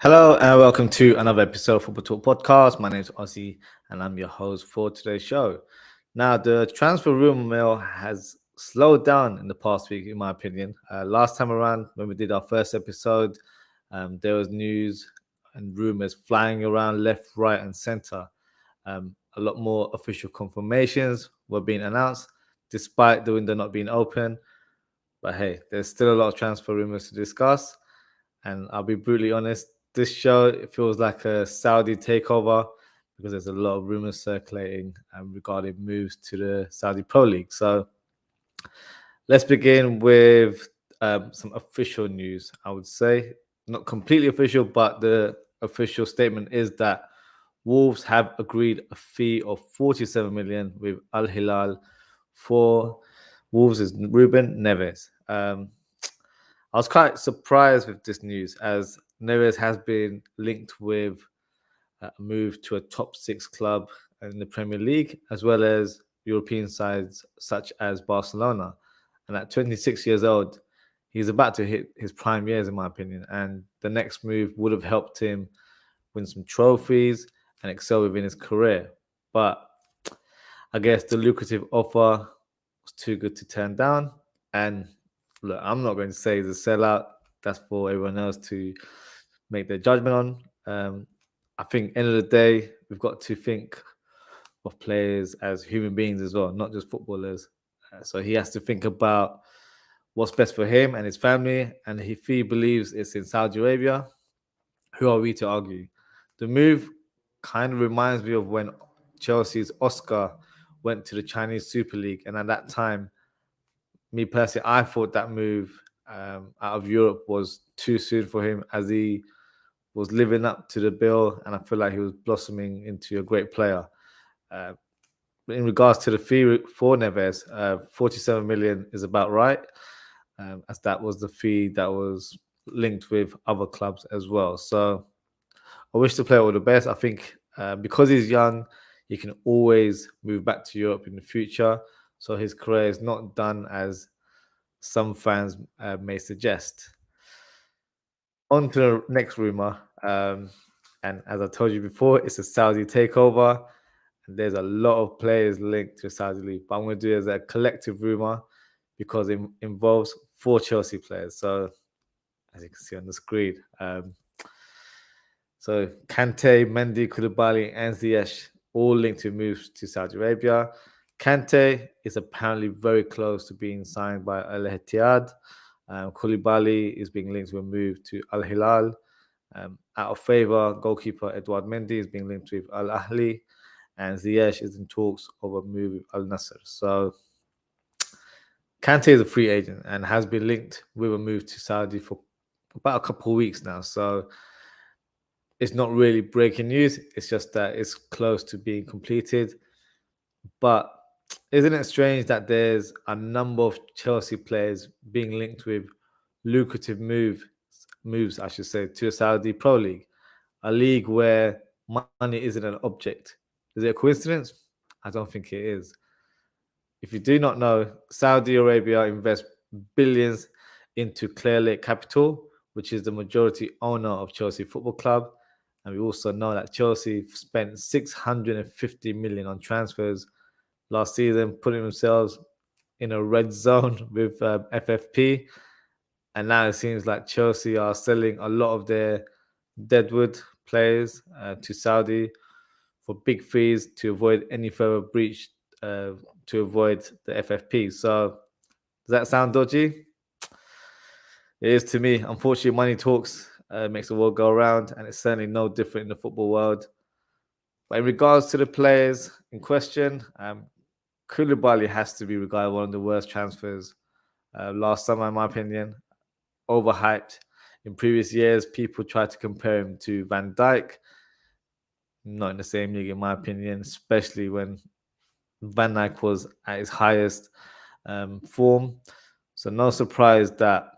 Hello and welcome to another episode of Football Talk Podcast. My name is Ozzie and I'm your host for today's show. Now, the transfer rumor mill has slowed down in the past week, in my opinion. Last time around, when we did our first episode, there was news and rumors flying around left, right, and center. A lot more official confirmations were being announced, despite the window not being open. But hey, there's still a lot of transfer rumors to discuss. And I'll be brutally honest, this show, it feels like a Saudi takeover because there's a lot of rumors circulating regarding moves to the Saudi Pro League. So let's begin with some official news, I would say. Not completely official, but the official statement is that Wolves have agreed a fee of 47 million with Al Hilal for Wolves' Ruben Neves. I was quite surprised with this news as Neves has been linked with a move to a top six club in the Premier League, as well as European sides such as Barcelona. And at 26 years old, he's about to hit his prime years, in my opinion. And the next move would have helped him win some trophies and excel within his career. But I guess the lucrative offer was too good to turn down. And look, I'm not going to say he's a sellout. That's for everyone else to make their judgment on. I think end of the day, we've got to think of players as human beings as well, not just footballers. So he has to think about what's best for him and his family. And if he believes it's in Saudi Arabia, who are we to argue? The move kind of reminds me of when Chelsea's Oscar went to the Chinese Super League. And at that time, me personally, I thought that move out of Europe was too soon for him as he was living up to the bill, and I feel like he was blossoming into a great player. In regards to the fee for Neves, 47 million is about right, as that was the fee that was linked with other clubs as well. So I wish the player all the best. I think because he's young, he can always move back to Europe in the future. So his career is not done as some fans may suggest. On to the next rumor. And as I told you before, it's a Saudi takeover. And there's a lot of players linked to Saudi League. But I'm going to do it as a collective rumor because it involves 4 Chelsea players. So as you can see on the screen. So Kante, Mendy, Koulibaly, and Ziyech all linked to moves to Saudi Arabia. Kante is apparently very close to being signed by Al Ittihad. Koulibaly is being linked to a move to Al Hilal. Out of favour, goalkeeper Edouard Mendy is being linked with Al Ahly, and Ziyech is in talks of a move with Al Nassr. So Kante is a free agent and has been linked with a move to Saudi for about a couple of weeks now. So it's not really breaking news. It's just that it's close to being completed. But isn't it strange that there's a number of Chelsea players being linked with lucrative moves, I should say, to a Saudi Pro League, a league where money isn't an object? Is it a coincidence? I don't think it is. If you do not know, Saudi Arabia invests billions into Clear Lake Capital, which is the majority owner of Chelsea Football Club. And we also know that Chelsea spent 650 million on transfers last season, putting themselves in a red zone with FFP. And now it seems like Chelsea are selling a lot of their deadwood players to Saudi for big fees to avoid any further breach, to avoid the FFP. So does that sound dodgy? It is to me. Unfortunately, money talks, makes the world go around, and it's certainly no different in the football world. But in regards to the players in question, Koulibaly has to be regarded one of the worst transfers last summer, in my opinion. Overhyped. In previous years, people tried to compare him to Van Dijk. Not in the same league, in my opinion, especially when Van Dijk was at his highest form. So no surprise that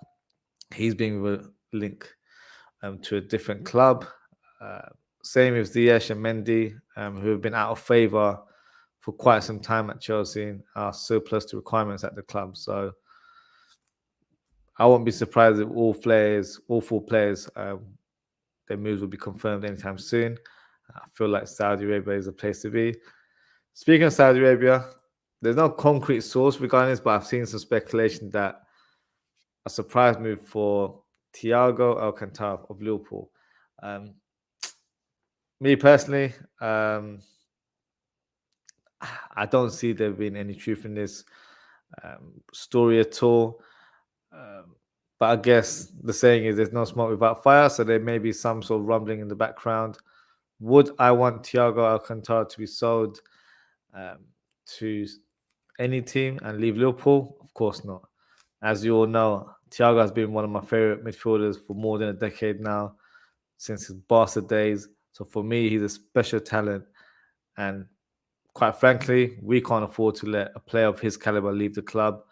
he's being linked to a different club. Same with Ziyech and Mendy, who have been out of favour for quite some time at Chelsea and are surplus to requirements at the club. So I won't be surprised if all 4 players their moves will be confirmed anytime soon. I feel like Saudi Arabia is a place to be. Speaking of Saudi Arabia, there's no concrete source regarding this, but I've seen some speculation that a surprise move for Thiago Alcantara of Liverpool. Um, Me personally, I don't see there being any truth in this story at all. But I guess the saying is there's no smoke without fire, so there may be some sort of rumbling in the background. Would I want Thiago Alcantara to be sold to any team and leave Liverpool? Of course not. As you all know, Thiago has been one of my favorite midfielders for more than a decade now, since his Barca days. So for me, he's a special talent. And quite frankly, we can't afford to let a player of his caliber leave the club.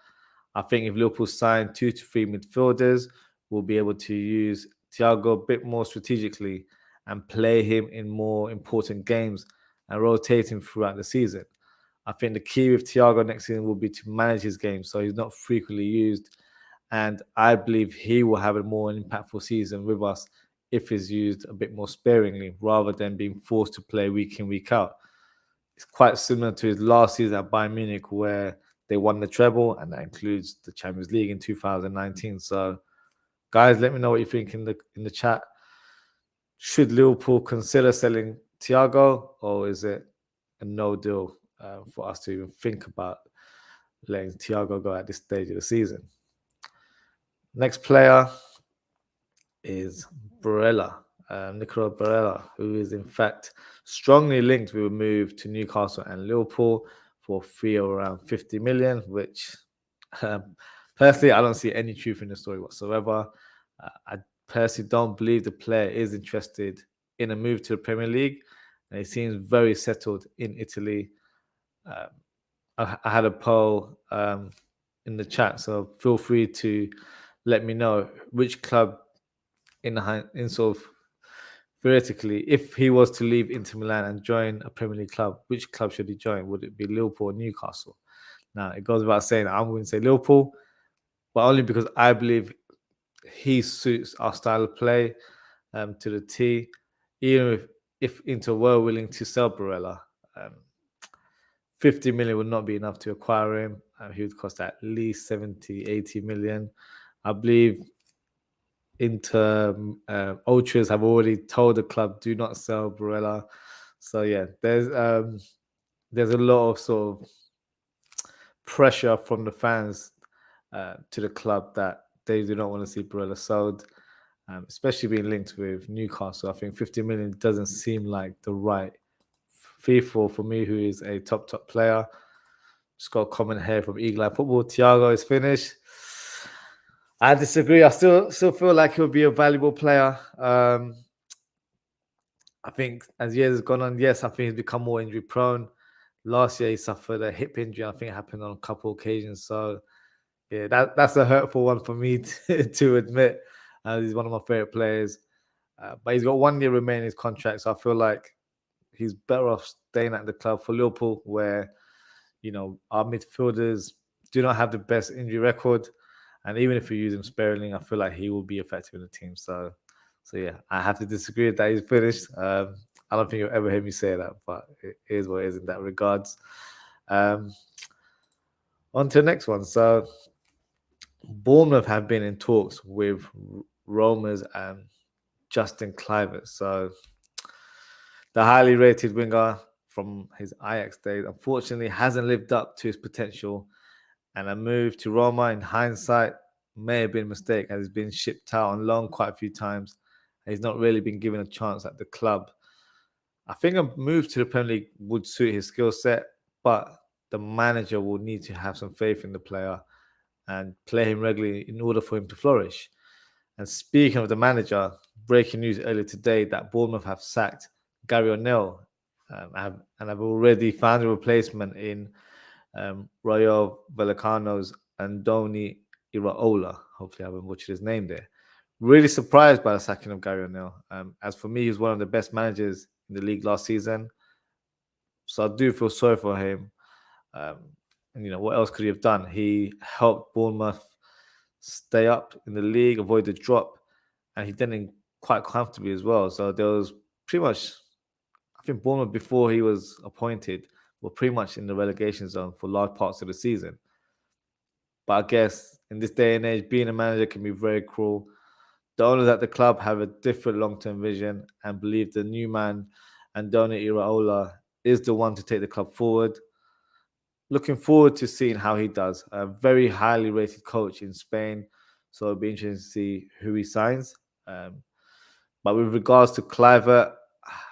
I think if Liverpool sign 2 to 3 midfielders, we'll be able to use Thiago a bit more strategically and play him in more important games and rotate him throughout the season. I think the key with Thiago next season will be to manage his game so he's not frequently used. And I believe he will have a more impactful season with us if he's used a bit more sparingly rather than being forced to play week in, week out. It's quite similar to his last season at Bayern Munich where they won the treble, and that includes the Champions League in 2019. So, guys, let me know what you think in the chat. Should Liverpool consider selling Thiago, or is it a no deal for us to even think about letting Thiago go at this stage of the season? Next player is Barella, Nicolo Barella, who is in fact strongly linked with a move to Newcastle and Liverpool for a fee of around 50 million, which personally, I don't see any truth in the story whatsoever. I personally don't believe the player is interested in a move to the Premier League, and he seems very settled in Italy. I had a poll in the chat, so feel free to let me know which club in sort of theoretically, if he was to leave Inter Milan and join a Premier League club, which club should he join? Would it be Liverpool or Newcastle? Now, it goes without saying I'm going to say Liverpool, but only because I believe he suits our style of play to the T. Even if Inter were willing to sell Barella, 50 million would not be enough to acquire him. He would cost at least 70, 80 million. I believe Inter ultras have already told the club do not sell Barella. So yeah, there's a lot of sort of pressure from the fans to the club that they do not want to see Barella sold, especially being linked with Newcastle. I think 50 million doesn't seem like the right fee for me, who is a top player. Just got a comment here from Eagle Eye Football. Thiago is finished. I disagree. I still feel like he'll be a valuable player. I think as years have gone on, yes, I think he's become more injury prone. Last year he suffered a hip injury. I think it happened on a couple of occasions. So yeah, that's a hurtful one for me to admit. He's one of my favorite players, but he's got 1 year remaining in his contract. So I feel like he's better off staying at the club for Liverpool, where our midfielders do not have the best injury record. And even if you use him sparingly, I feel like he will be effective in the team. So yeah, I have to disagree that he's finished. I don't think you'll ever hear me say that, but it is what it is in that regards. On to the next one. So Bournemouth have been in talks with Romers and Justin Kluivert. So the highly rated winger from his Ajax days unfortunately hasn't lived up to his potential, and a move to Roma in hindsight may have been a mistake, as he's been shipped out on loan quite a few times. He's not really been given a chance at the club. I think a move to the Premier League would suit his skill set, but the manager will need to have some faith in the player and play him regularly in order for him to flourish. And speaking of the manager, breaking news earlier today that Bournemouth have sacked Gary O'Neill and have already found a replacement in Rayo Vallecano's Andoni Iraola. Hopefully I haven't butchered his name there. Really surprised by the sacking of Gary O'Neill. As for me, he's one of the best managers in the league last season. So I do feel sorry for him. And what else could he have done? He helped Bournemouth stay up in the league, avoid the drop, and he didn't quite comfortably as well. So there was pretty much, I think Bournemouth before he was appointed were pretty much in the relegation zone for large parts of the season. But I guess in this day and age, being a manager can be very cruel. The owners at the club have a different long-term vision and believe the new man, Andoni Iraola, is the one to take the club forward. Looking forward to seeing how he does. A very highly rated coach in Spain, so it'll be interesting to see who he signs. But with regards to Cliver,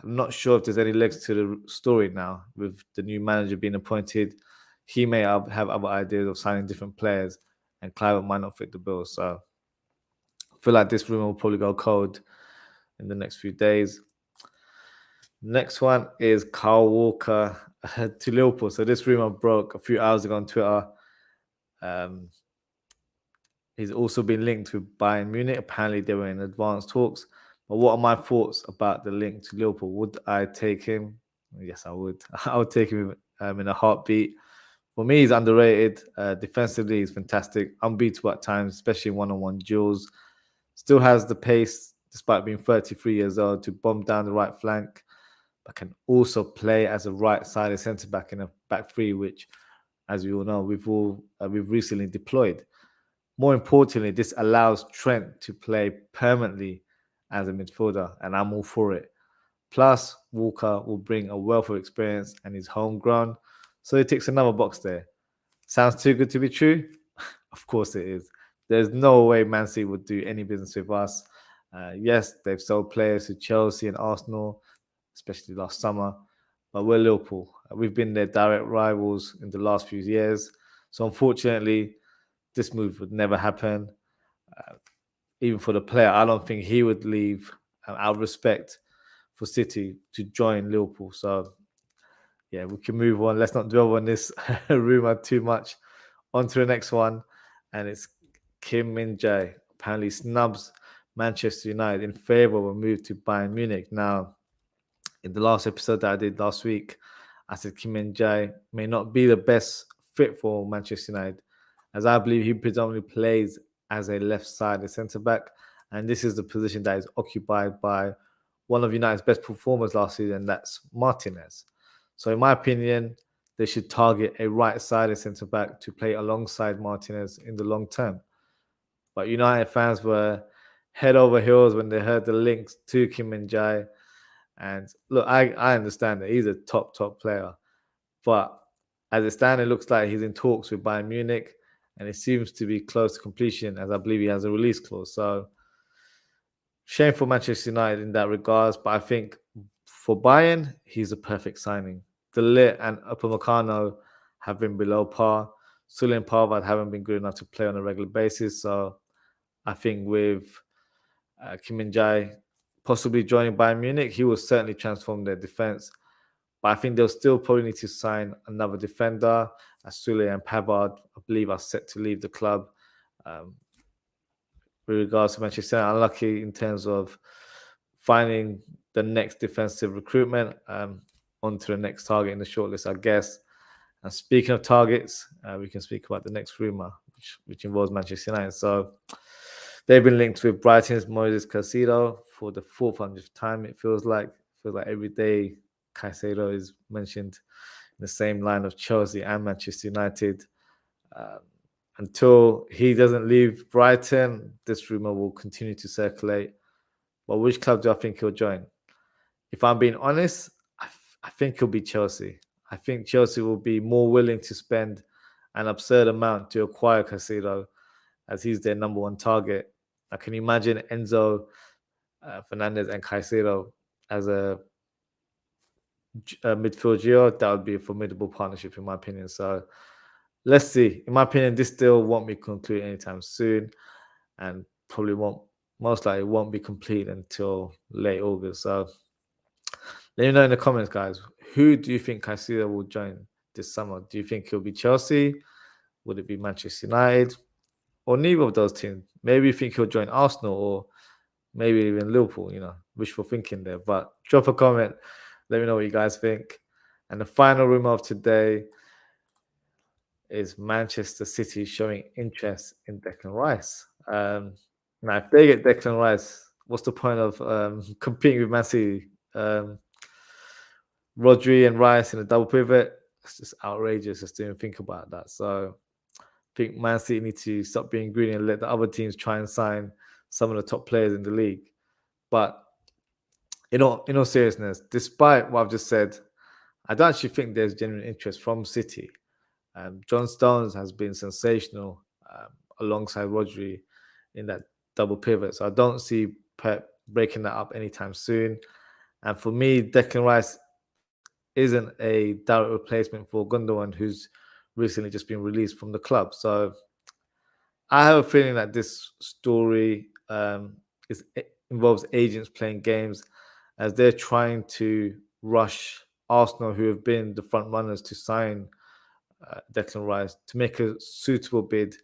I'm not sure if there's any legs to the story now. With the new manager being appointed, he may have other ideas of signing different players, and Cliver might not fit the bill. So I feel like this rumor will probably go cold in the next few days. Next one is Kyle Walker to Liverpool. So this rumor broke a few hours ago on Twitter. He's also been linked with Bayern Munich. Apparently, they were in advanced talks. But what are my thoughts about the link to Liverpool? Would I take him? Yes, I would. I would take him in a heartbeat. For me, he's underrated. Defensively, he's fantastic. Unbeatable at times, especially in one-on-one duels. Still has the pace, despite being 33 years old, to bomb down the right flank. But can also play as a right-sided centre-back in a back three, which, as we all know, we've recently deployed. More importantly, this allows Trent to play permanently as a midfielder, and I'm all for it. Plus, Walker will bring a wealth of experience and is homegrown, so he ticks another box there. Sounds too good to be true? Of course it is. There's no way Man City would do any business with us. Yes, they've sold players to Chelsea and Arsenal, especially last summer, but we're Liverpool. We've been their direct rivals in the last few years, so unfortunately, this move would never happen. Even for the player, I don't think he would leave out of respect for City to join Liverpool. So, yeah, we can move on. Let's not dwell on this rumor too much. On to the next one, and it's Min Jae. Apparently snubs Manchester United in favour of a move to Bayern Munich. Now, in the last episode that I did last week, I said Min Jae may not be the best fit for Manchester United, as I believe he predominantly plays as a left-sided centre-back, and this is the position that is occupied by one of United's best performers last season, that's Martinez. So in my opinion, they should target a right-sided centre-back to play alongside Martinez in the long term. But United fans were head over heels when they heard the links to Min Jae. And look, I understand that he's a top player. But as it stands, it looks like he's in talks with Bayern Munich, and it seems to be close to completion, as I believe he has a release clause. So, shame for Manchester United in that regards, but I think for Bayern, he's a perfect signing. De Ligt and Upamecano have been below par. Sully and Pavard haven't been good enough to play on a regular basis. So, I think with Min Jae possibly joining Bayern Munich, he will certainly transform their defense. But I think they'll still probably need to sign another defender. As Sule and Pavard, I believe, are set to leave the club. With regards to Manchester United, unlucky in terms of finding the next defensive recruitment. Onto the next target in the shortlist, I guess. And speaking of targets, we can speak about the next rumour, which involves Manchester United. So they've been linked with Brighton's Moises Caicedo for the 400th time, it feels like. Every day Caicedo is mentioned in the same line of Chelsea and Manchester United. Until he doesn't leave Brighton, this rumour will continue to circulate. But which club do I think he'll join? If I'm being honest, I think he'll be Chelsea. I think Chelsea will be more willing to spend an absurd amount to acquire Caicedo, as he's their number one target. I can imagine Enzo Fernandez and Caicedo as a midfield duo. That would be a formidable partnership, in my opinion. So let's see. In my opinion, this deal won't be concluded anytime soon, and probably most likely won't be complete until late August. So let me know in the comments, guys. Who do you think Caicedo will join this summer? Do you think he'll be Chelsea? Would it be Manchester United? Or neither of those teams? Maybe you think he'll join Arsenal, or maybe even Liverpool, wishful thinking there. But drop a comment. Let me know what you guys think. And the final rumor of today is Manchester City showing interest in Declan Rice. Now, if they get Declan Rice, what's the point of competing with Man City? Rodri and Rice in a double pivot. It's just outrageous just to even think about that. So I think Man City need to stop being greedy and let the other teams try and sign some of the top players in the league. But in all seriousness, despite what I've just said, I don't actually think there's genuine interest from City. John Stones has been sensational alongside Rodri in that double pivot. So I don't see Pep breaking that up anytime soon. And for me, Declan Rice isn't a direct replacement for Gundogan, who's recently just been released from the club. So I have a feeling that this story involves agents playing games as they're trying to rush Arsenal, who have been the front runners to sign Declan Rice, to make a suitable bid,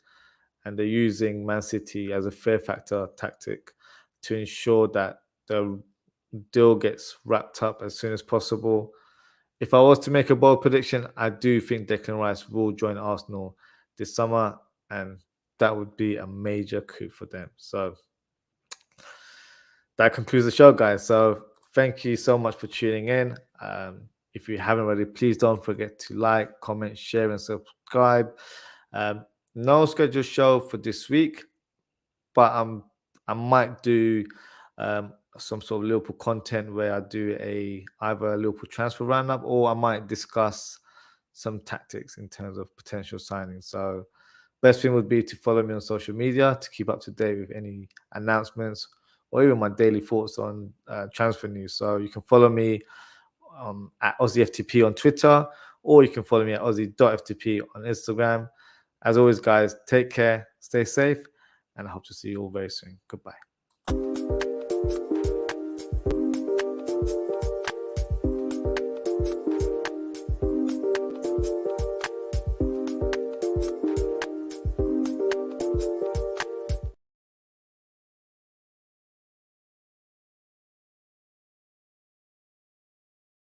and they're using Man City as a fear factor tactic to ensure that the deal gets wrapped up as soon as possible. If I was to make a bold prediction, I do think Declan Rice will join Arsenal this summer, and that would be a major coup for them. So that concludes the show, guys. So thank you so much for tuning in. If you haven't already, please don't forget to like, comment, share, and subscribe. No scheduled show for this week, but I might do some sort of Liverpool content where I do either a Liverpool transfer roundup, or I might discuss some tactics in terms of potential signings. So best thing would be to follow me on social media to keep up to date with any announcements or even my daily thoughts on transfer news. So you can follow me at OzzieFTP on Twitter, or you can follow me at Ozzie.ftp on Instagram. As always, guys, take care, stay safe, and I hope to see you all very soon. Goodbye.